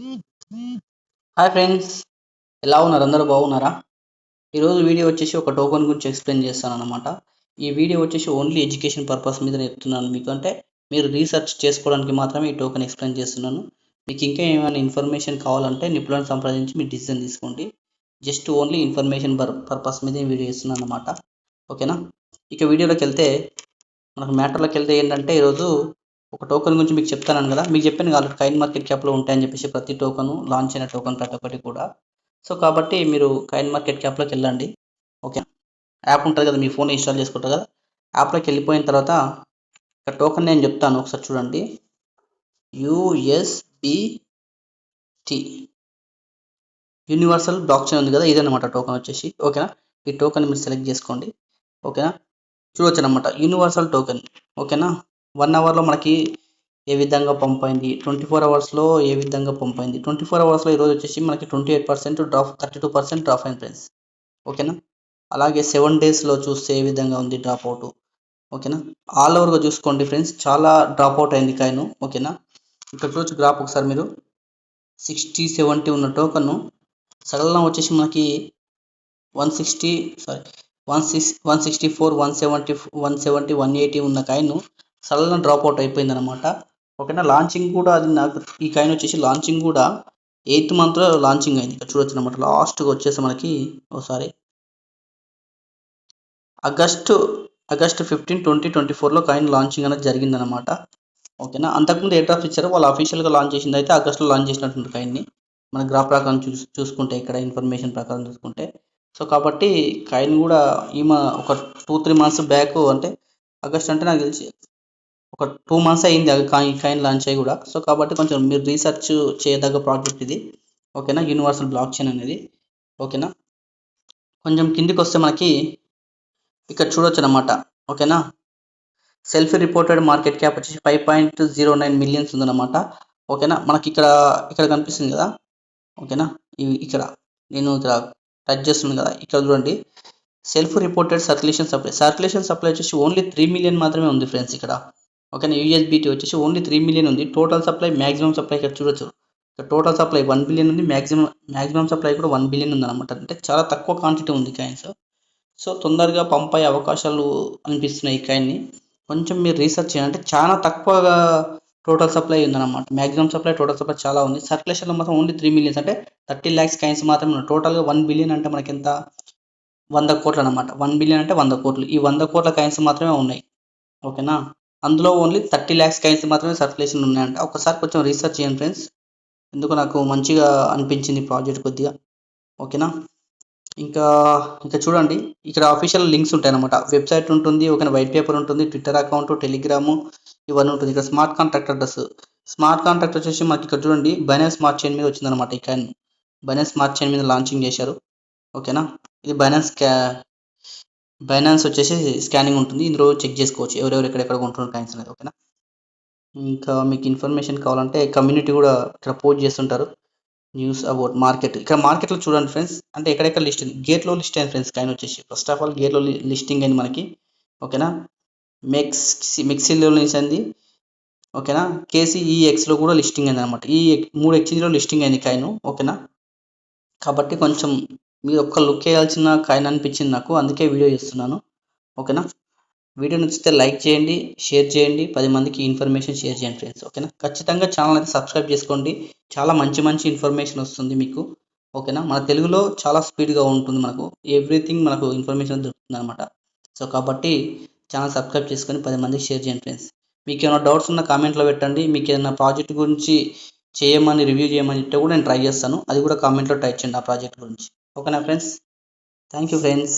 Hi friends, ఎలా ఉన్నారు? అందరూ బాగున్నారా? ఈరోజు వీడియో వచ్చేసి ఒక టోకెన్ గురించి ఎక్స్ప్లెయిన్ చేస్తాను అనమాట. ఈ వీడియో వచ్చేసి ఓన్లీ ఎడ్యుకేషన్ పర్పస్ మీద చెప్తున్నాను మీకు. అంటే మీరు రీసెర్చ్ చేసుకోవడానికి మాత్రమే ఈ టోకెన్ ఎక్స్ప్లెయిన్ చేస్తున్నాను. మీకు ఇంకా ఏమైనా ఇన్ఫర్మేషన్ కావాలంటే నిపుణులను సంప్రదించి మీరు డిసిజన్ తీసుకోండి. జస్ట్ ఓన్లీ ఇన్ఫర్మేషన్ పర్పస్ మీద వీడియో చేస్తున్నాను అనమాట. ఓకేనా? ఇక వీడియోలోకి వెళ్తే మనకు మ్యాటర్లోకి వెళ్తే ఏంటంటే ఈరోజు ఒక టోకెన్ గురించి మీకు చెప్తాను కదా. మీకు చెప్పాను కదా, కైన్ మార్కెట్ క్యాప్లో ఉంటాయని చెప్పేసి ప్రతి టోకను లాంచ్ అయిన టోకెన్ ప్రతి ఒక్కటి కూడా. సో కాబట్టి మీరు కైన్ మార్కెట్ క్యాప్లోకి వెళ్ళండి. ఓకే, యాప్ ఉంటుంది కదా, మీ ఫోన్ ఇన్స్టాల్ చేసుకుంటారు కదా. యాప్లోకి వెళ్ళిపోయిన తర్వాత ఇక్కడ టోకెన్ నేను చెప్తాను, ఒకసారి చూడండి. USBT యూనివర్సల్ బ్లాక్ చైన్ ఉంది కదా, ఇదన్నమాట టోకెన్ వచ్చేసి. ఓకేనా? ఈ టోకెన్ మీరు సెలెక్ట్ చేసుకోండి. ఓకేనా? చూడొచ్చు అనమాట, యూనివర్సల్ టోకెన్. ఓకేనా? 1 అవర్లో మనకి ఏ విధంగా పంప్ అయింది, 24 అవర్స్లో ఏ విధంగా పంప్ అయింది. 24 అవర్స్లో ఈరోజు వచ్చేసి మనకి 28% డ్రాప్, 32% డ్రాప్ అయింది ఫ్రెండ్స్. ఓకేనా? అలాగే 7 డేస్లో చూస్తే ఏ విధంగా ఉంది డ్రాప్ అవుట్. ఓకేనా? ఆల్ ఓవర్గా చూసుకోండి ఫ్రెండ్స్, చాలా డ్రాప్ అవుట్ అయింది కాయిన్. ఓకేనా? ఇక్కడ చూడొచ్చు గ్రాఫ్ ఒకసారి మీరు. 60-70 ఉన్న టోకన్ సడన్గా వచ్చేసి మనకి 164, 170, 180 ఉన్న కాయిన్ సడన్గా డ్రాప్ అవుట్ అయిపోయింది అనమాట. ఓకేనా? లాంచింగ్ కూడా అది నాకు ఈ కాయిన్ వచ్చేసి లాంచింగ్ కూడా 8th మంత్లో లాంచింగ్ అయింది. ఇక్కడ చూడొచ్చు అనమాట. లాస్ట్గా వచ్చేసి మనకి ఒకసారి ఆగస్టు 15, 2024లో కాయిన్ లాంచింగ్ అనేది జరిగిందనమాట. ఓకేనా? అంతకుముందు ఏ డ్రాప్ ఇచ్చారో వాళ్ళు అఫీషియల్గా లాంచ్ చేసింది అయితే ఆగస్టులో లాంచ్ చేసినటువంటి కాయిన్ని మన గ్రాఫ్ ప్రకారం చూసుకుంటే, ఇక్కడ ఇన్ఫర్మేషన్ ప్రకారం చూసుకుంటే. సో కాబట్టి కాయిన్ కూడా ఒక 2-3 మంత్స్ బ్యాక్, అంటే ఆగస్ట్ అంటే నాకు తెలిసి ఒక 2 మంత్స్ అయింది కాయిన్ లాంచ్ అయ్యి కూడా. సో కాబట్టి కొంచెం మీరు రీసెర్చ్ చేయదగ్గ ప్రాజెక్ట్ ఇది. ఓకేనా? యూనివర్సల్ బ్లాక్ చైన్ అనేది. ఓకేనా? కొంచెం కిందికి వస్తే మనకి ఇక్కడ చూడొచ్చు అనమాట. ఓకేనా? సెల్ఫ్ రిపోర్టెడ్ మార్కెట్ క్యాప్ వచ్చేసి 5.09 మిలియన్స్ ఉందన్నమాట. ఓకేనా? మనకి ఇక్కడ కనిపిస్తుంది కదా. ఓకేనా? ఇక్కడ నేను టచ్ చేస్తున్నాను కదా, ఇక్కడ చూడండి. సెల్ఫ్ రిపోర్టెడ్ సర్క్యులేషన్ సప్లై వచ్చేసి ఓన్లీ 3 మిలియన్ మాత్రమే ఉంది ఫ్రెండ్స్ ఇక్కడ. ఓకేనా? USBT వచ్చేసి ఓన్లీ 3 మిలియన్ ఉంది. టోటల్ సప్లై, మ్యాక్సిమం సప్లై ఇక్కడ చూడొచ్చు. ఇక్కడ టోటల్ సప్లై 1 బిలియన్ ఉంది, మ్యాక్సిమం సప్లై కూడా 1 బిలియన్ ఉంది అనమాట. అంటే చాలా తక్కువ క్వాంటిటీ ఉంది కాయిన్స్. సో తొందరగా పంప్ అయ్యే అవకాశాలు అనిపిస్తున్నాయి ఈ కాయిన్ని. కొంచెం మీరు రీసెర్చ్ చేయాలి. అంటే చాలా తక్కువగా టోటల్ సప్లై ఉందన్నమాట. మ్యాక్సిమం సప్లై, టోటల్ సప్లై చాలా ఉంది. సర్క్యులేషన్లో మాత్రం ఓన్లీ 3 మిలియన్స్, అంటే 30 lakhs కాయిన్స్ మాత్రమే ఉన్నాయి. టోటల్గా 1 బిలియన్ అంటే మనకి ఎంత, 100 కోట్లు అనమాట. 1 బిలియన్ అంటే 100 కోట్లు. ఈ 100 కోట్ల కాయిన్స్ మాత్రమే ఉన్నాయి. ఓకేనా? అందులో ఓన్లీ 30 lakhs కాయిన్స్ మాత్రమే సర్క్యులేషన్ ఉన్నాయంట. ఒకసారి కొంచెం రీసెర్చ్ చేయండి ఫ్రెండ్స్. ఎందుకు నాకు మంచిగా అనిపించింది ప్రాజెక్ట్ కొద్దిగా. ఓకేనా? ఇంకా చూడండి, ఇక్కడ అఫీషియల్ లింక్స్ ఉంటాయి అనమాట. వెబ్సైట్ ఉంటుంది, ఓకేనా, వైట్ పేపర్ ఉంటుంది, ట్విట్టర్ అకౌంట్, టెలిగ్రాము ఇవన్నీ ఉంటుంది. ఇక్కడ smart contract address. Smart contract వచ్చేసి మనకి ఇక్కడ చూడండి, బైనాన్స్ స్మార్ట్ చైన్ మీద వచ్చిందనమాట. ఈ కాయిన్ బైనాన్స్ స్మార్ట్ చైన్ మీద లాంచింగ్ చేశారు. ఓకేనా? ఇది బైనాన్స్ వచ్చేసి స్కానింగ్ ఉంటుంది, ఇందులో చెక్ చేసుకోవచ్చు ఎవరెవరు ఎక్కడెక్కడ కొంటున్నారు కాయిన్స్ అనేది. ఓకేనా? ఇంకా మీకు ఇన్ఫర్మేషన్ కావాలంటే కమ్యూనిటీ కూడా ఇక్కడ పోస్ట్ చేస్తుంటారు, న్యూస్ అబౌట్ మార్కెట్. ఇక్కడ మార్కెట్లో చూడండి ఫ్రెండ్స్, అంటే ఎక్కడెక్కడ లిస్ట్ అయింది. గేట్లో లిస్ట్ అయింది ఫ్రెండ్స్ కాయిన్ వచ్చేసి. ఫస్ట్ ఆఫ్ ఆల్ గేట్లో లిస్టింగ్ అయింది మనకి. ఓకేనా? మెక్సిలో లిస్ట్ అయింది. ఓకేనా? KCEXలో కూడా లిస్టింగ్ అయింది అనమాట. ఈ 3 ఎక్స్చేంజ్లో లిస్టింగ్ అయింది కాయిన్. ఓకేనా? కాబట్టి కొంచెం మీరు ఒక్క లుక్ వేయాల్సిన కాయిన్ అనిపించింది నాకు, అందుకే వీడియో చేస్తున్నాను. ఓకేనా? వీడియో నచ్చితే లైక్ చేయండి, షేర్ చేయండి, 10 మందికి ఇన్ఫర్మేషన్ షేర్ చేయండి ఫ్రెండ్స్. ఓకేనా? ఖచ్చితంగా ఛానల్ అయితే సబ్స్క్రైబ్ చేసుకోండి. చాలా మంచి ఇన్ఫర్మేషన్ వస్తుంది మీకు. ఓకేనా? మన తెలుగులో చాలా స్పీడ్గా ఉంటుంది, మనకు ఎవ్రీథింగ్ మనకు ఇన్ఫర్మేషన్ దొరుకుతుంది అనమాట. సో కాబట్టి ఛానల్ సబ్స్క్రైబ్ చేసుకొని 10 మందికి షేర్ చేయండి ఫ్రెండ్స్. మీకు ఏమైనా డౌట్స్ ఉన్న కామెంట్లో పెట్టండి. మీకు ఏదైనా ప్రాజెక్ట్ గురించి చేయమని, రివ్యూ చేయమని చెప్తే కూడా నేను ట్రై చేస్తాను. అది కూడా కామెంట్లో టైప్ చేయండి ఆ ప్రాజెక్ట్ గురించి. ఓకేనా ఫ్రెండ్స్? Thank you friends.